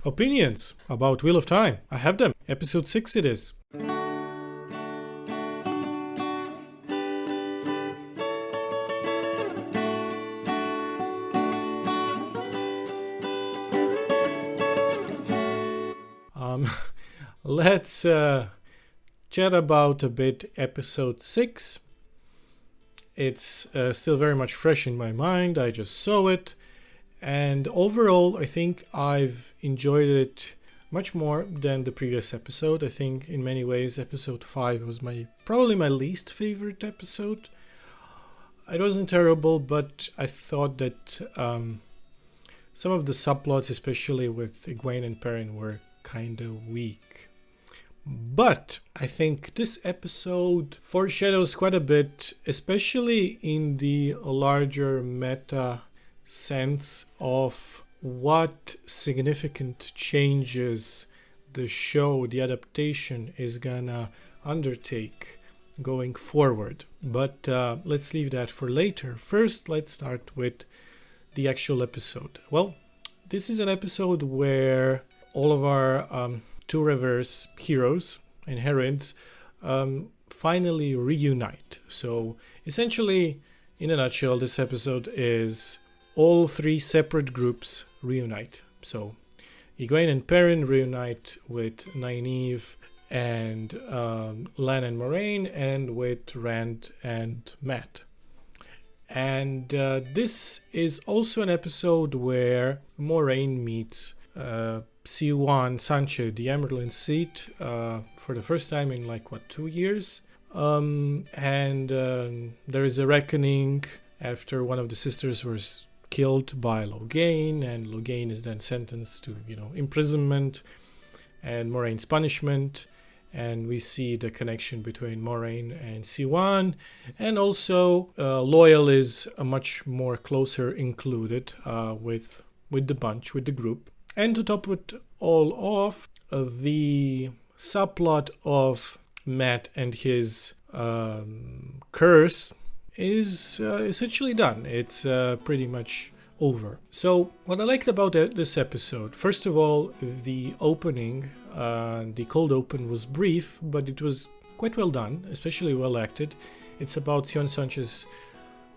Opinions about Wheel of Time. I have them. Episode 6 it is. Let's chat about a bit episode 6. It's still very much fresh in my mind. I just saw it. And overall, I think I've enjoyed it much more than the previous episode. I think in many ways, episode 5 was probably my least favorite episode. It wasn't terrible, but I thought that some of the subplots, especially with Egwene and Perrin, were kind of weak. But I think this episode foreshadows quite a bit, especially in the larger meta sense of what significant changes the show, the adaptation, is gonna undertake going forward. But let's leave that for later. First, let's start with the actual episode. Well, this is an episode where all of our Two Rivers heroes and heroines finally reunite. So essentially, in a nutshell, this episode is all three separate groups reunite. So Egwene and Perrin reunite with Nynaeve and Lan and Moraine, and with Rand and Mat. And this is also an episode where Moraine meets Siuan Sanche, the Emerald Seat, for the first time in 2 years. And there is a reckoning after one of the sisters was killed by Logain, and Logain is then sentenced to, imprisonment and Moraine's punishment. And we see the connection between Moraine and Siuan, and also Loyal is a much more closer included with the bunch, with the group. And to top it all off, the subplot of Mat and his curse is essentially done. It's pretty much over. So what I liked about this episode, first of all, the opening, the cold open was brief, but it was quite well done, especially well acted. It's about Siuan Sanche's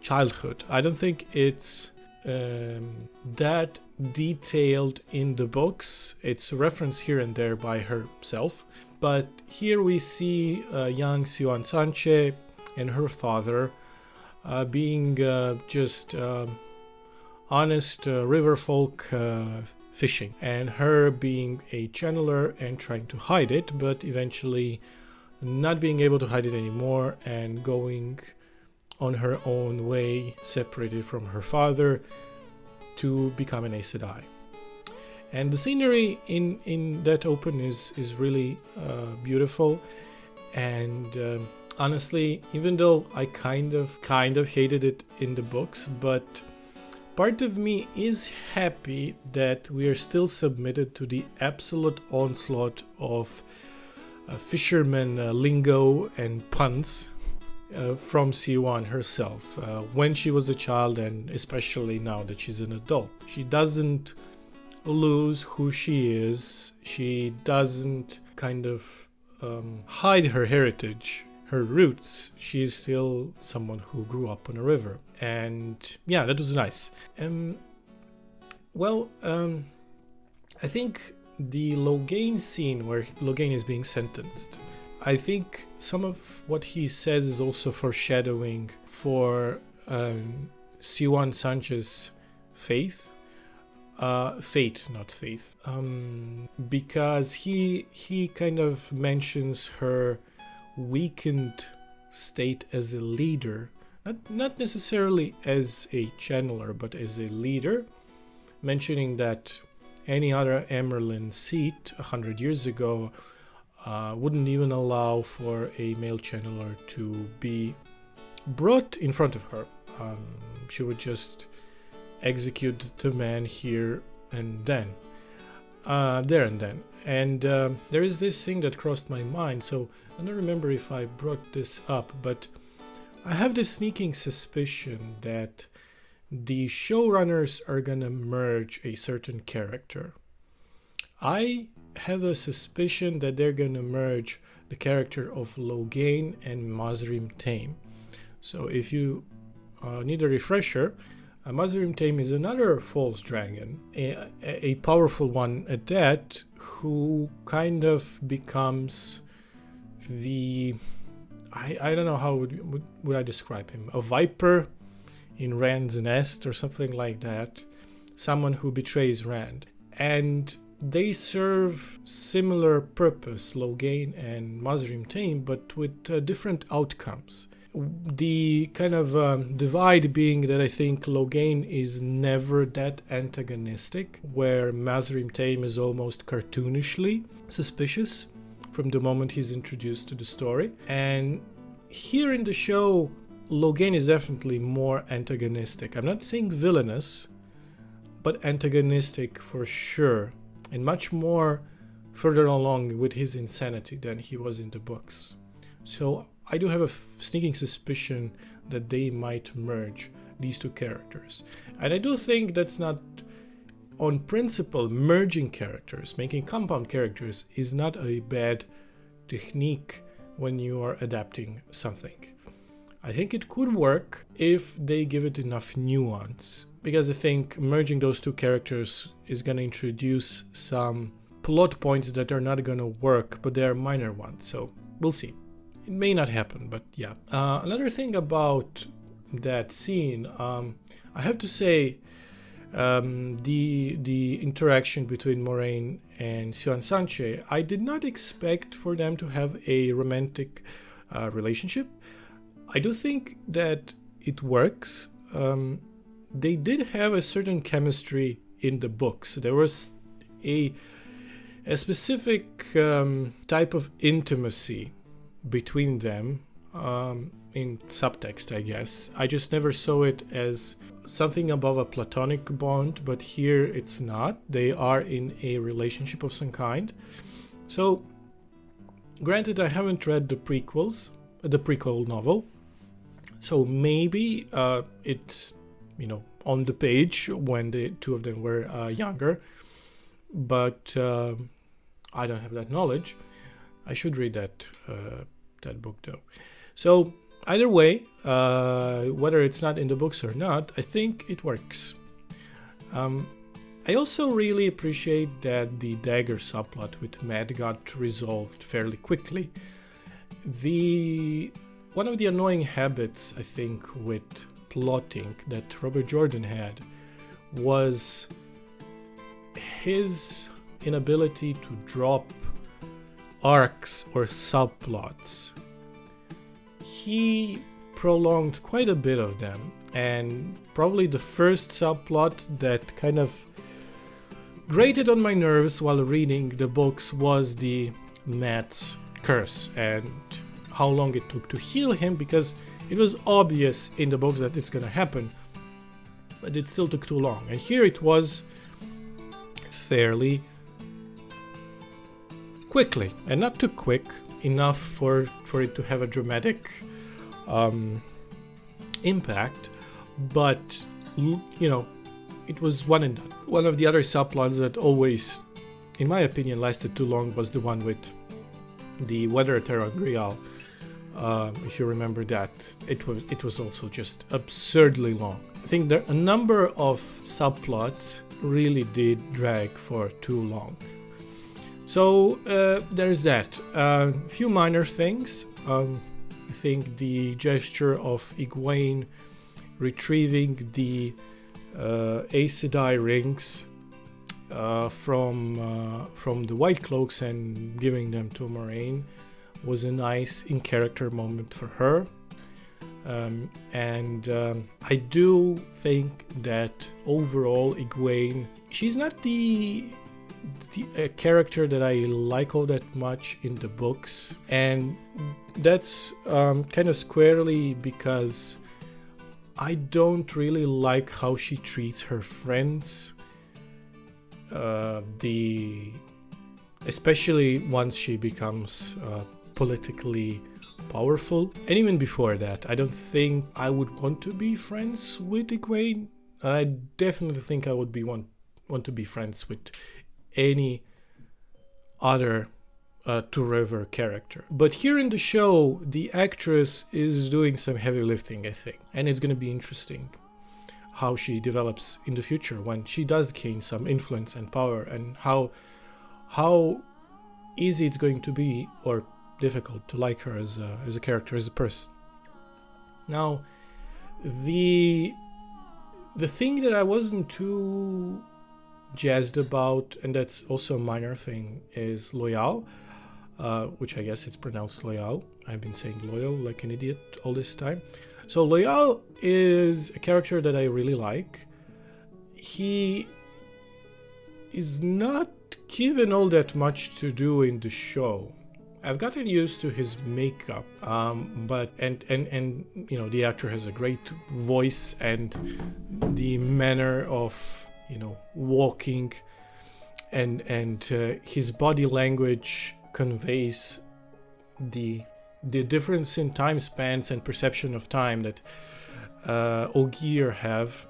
childhood. I don't think it's that detailed in the books. It's referenced here and there by herself, but here we see young Siuan Sanche and her father being just honest river folk fishing, and her being a channeler and trying to hide it, but eventually not being able to hide it anymore and going on her own way, separated from her father, to become an Aes Sedai. And the scenery in that open is really beautiful. And honestly, even though I kind of hated it in the books, but part of me is happy that we are still submitted to the absolute onslaught of fisherman lingo and puns from Siuan herself, when she was a child and especially now that she's an adult. She doesn't lose who she is. She doesn't kind of hide her heritage, her roots. She is still someone who grew up on a river. And yeah, that was nice. I think the Logain scene where Logain is being sentenced, I think some of what he says is also foreshadowing for Siuan Sanche's fate, not faith, because he kind of mentions her weakened state as a leader, not necessarily as a channeler, but as a leader, mentioning that any other Emerald seat 100 years ago wouldn't even allow for a male channeler to be brought in front of her. She would just execute the man here and then, there and then. And there is this thing that crossed my mind, so I don't remember if I brought this up, but I have this sneaking suspicion that the showrunners are gonna merge a certain character. I have a suspicion that they're going to merge the character of Logain and Mazrim Taim. So if you need a refresher, Mazrim Taim is another false dragon, a powerful one at that, who kind of becomes the... I don't know how would I describe him. A viper in Rand's nest or something like that. Someone who betrays Rand. And they serve similar purpose, Logain and Mazrim Taim, but with different outcomes. The kind of divide being that I think Logain is never that antagonistic, where Mazrim Taim is almost cartoonishly suspicious from the moment he's introduced to the story. And here in the show, Logain is definitely more antagonistic. I'm not saying villainous, but antagonistic for sure, and much more further along with his insanity than he was in the books. So I do have a sneaking suspicion that they might merge these two characters. And I do think that's not, on principle, merging characters, making compound characters is not a bad technique when you are adapting something. I think it could work if they give it enough nuance, because I think merging those two characters is going to introduce some plot points that are not going to work, but they are minor ones, so we'll see. It may not happen, but yeah. Another thing about that scene, I have to say, the interaction between Moraine and Sioan Sanche, I did not expect for them to have a romantic relationship. I do think that it works. They did have a certain chemistry in the books. There was a specific type of intimacy between them in subtext, I guess. I just never saw it as something above a platonic bond, but here it's not. They are in a relationship of some kind. So, granted, I haven't read the prequel novel, so maybe it's, on the page when the two of them were younger, but I don't have that knowledge. I should read that book though. So either way, whether it's not in the books or not, I think it works. I also really appreciate that the dagger subplot with Matt got resolved fairly quickly. One of the annoying habits, I think, with plotting that Robert Jordan had was his inability to drop arcs or subplots. He prolonged quite a bit of them, and probably the first subplot that kind of grated on my nerves while reading the books was the Matt's curse and how long it took to heal him, because it was obvious in the books that it's gonna happen, but it still took too long. And here it was fairly quickly, and not too quick enough for it to have a dramatic impact, but it was one and done. One of the other subplots that always, in my opinion, lasted too long was the one with the Weather Terra Grial. If you remember that, it was also just absurdly long. I think there a number of subplots really did drag for too long. So there's that. A few minor things. I think the gesture of Egwene retrieving the Aes Sedai rings from the White Cloaks and giving them to Moraine was a nice in-character moment for her. And I do think that overall Egwene, she's not the character that I like all that much in the books, and that's kind of squarely because I don't really like how she treats her friends, especially once she becomes politically powerful, and even before that. I don't think I would want to be friends with Egwene, and I definitely think I would want to be friends with any other Two River character. But here in the show, the actress is doing some heavy lifting, I think. And it's going to be interesting how she develops in the future when she does gain some influence and power, and how easy it's going to be or difficult to like her as a character, as a person. Now, the thing that I wasn't too jazzed about, and that's also a minor thing, is Loyal, which I guess it's pronounced Loyal. I've been saying Loyal like an idiot all this time. So Loyal is a character that I really like. He is not given all that much to do in the show. I've gotten used to his makeup, but you know, the actor has a great voice, and the manner of, you know, walking and his body language conveys the difference in time spans and perception of time that Ogier have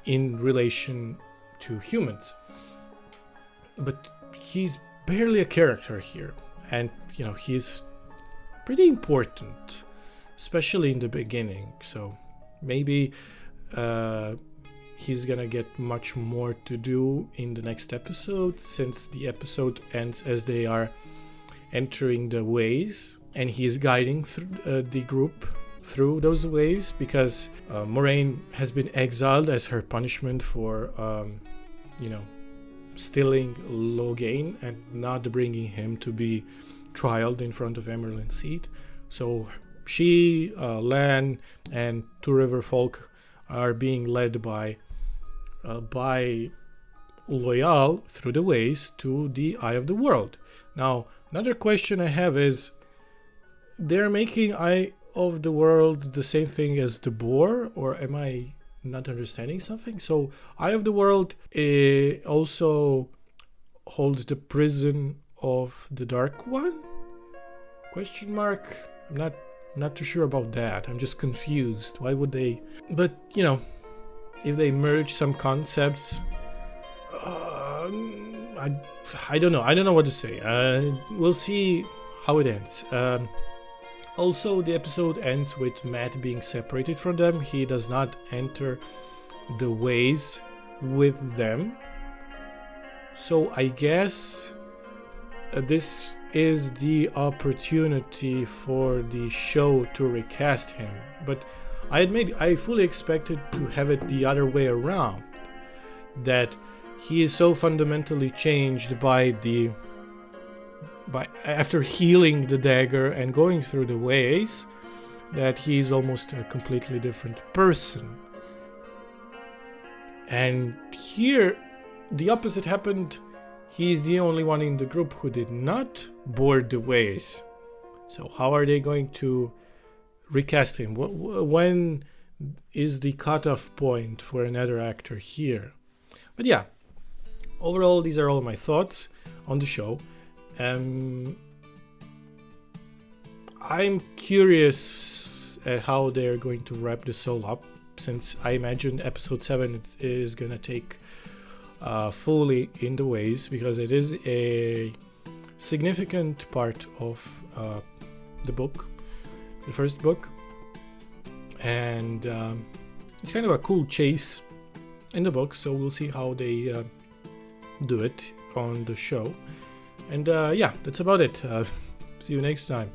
in relation to humans. But he's barely a character here, and you know, he's pretty important, especially in the beginning. So maybe he's gonna get much more to do in the next episode, since the episode ends as they are entering the ways, and he's guiding the group through those ways, because Moraine has been exiled as her punishment for you know, stealing Logain and not bringing him to be trialed in front of Emerald Seat. So she, Lan, and Two River folk are being led by Loyal through the ways to the Eye of the World. Now, another question I have is, they're making Eye of the World the same thing as the Boar, or am I not understanding something? So Eye of the World also holds the prison of the Dark One? Question mark? I'm not too sure about that. I'm just confused. Why would they? But you know, if they merge some concepts, I don't know. I don't know what to say. We'll see how it ends. Also, the episode ends with Matt being separated from them. He does not enter the ways with them. So I guess this is the opportunity for the show to recast him. But I fully expected to have it the other way around. That he is so fundamentally changed by after healing the dagger and going through the ways, that he's almost a completely different person. And here the opposite happened. He's the only one in the group who did not board the ways. So how are they going to recast him? When is the cutoff point for another actor here? But yeah, overall, these are all my thoughts on the show. I'm curious at how they're going to wrap this all up, since I imagine episode 7 is gonna take fully in the ways, because it is a significant part of the book, the first book, and it's kind of a cool chase in the book, so we'll see how they do it on the show. And yeah, that's about it. See you next time.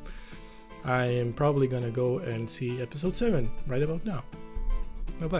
I am probably gonna go and see episode 7 right about now. Bye bye.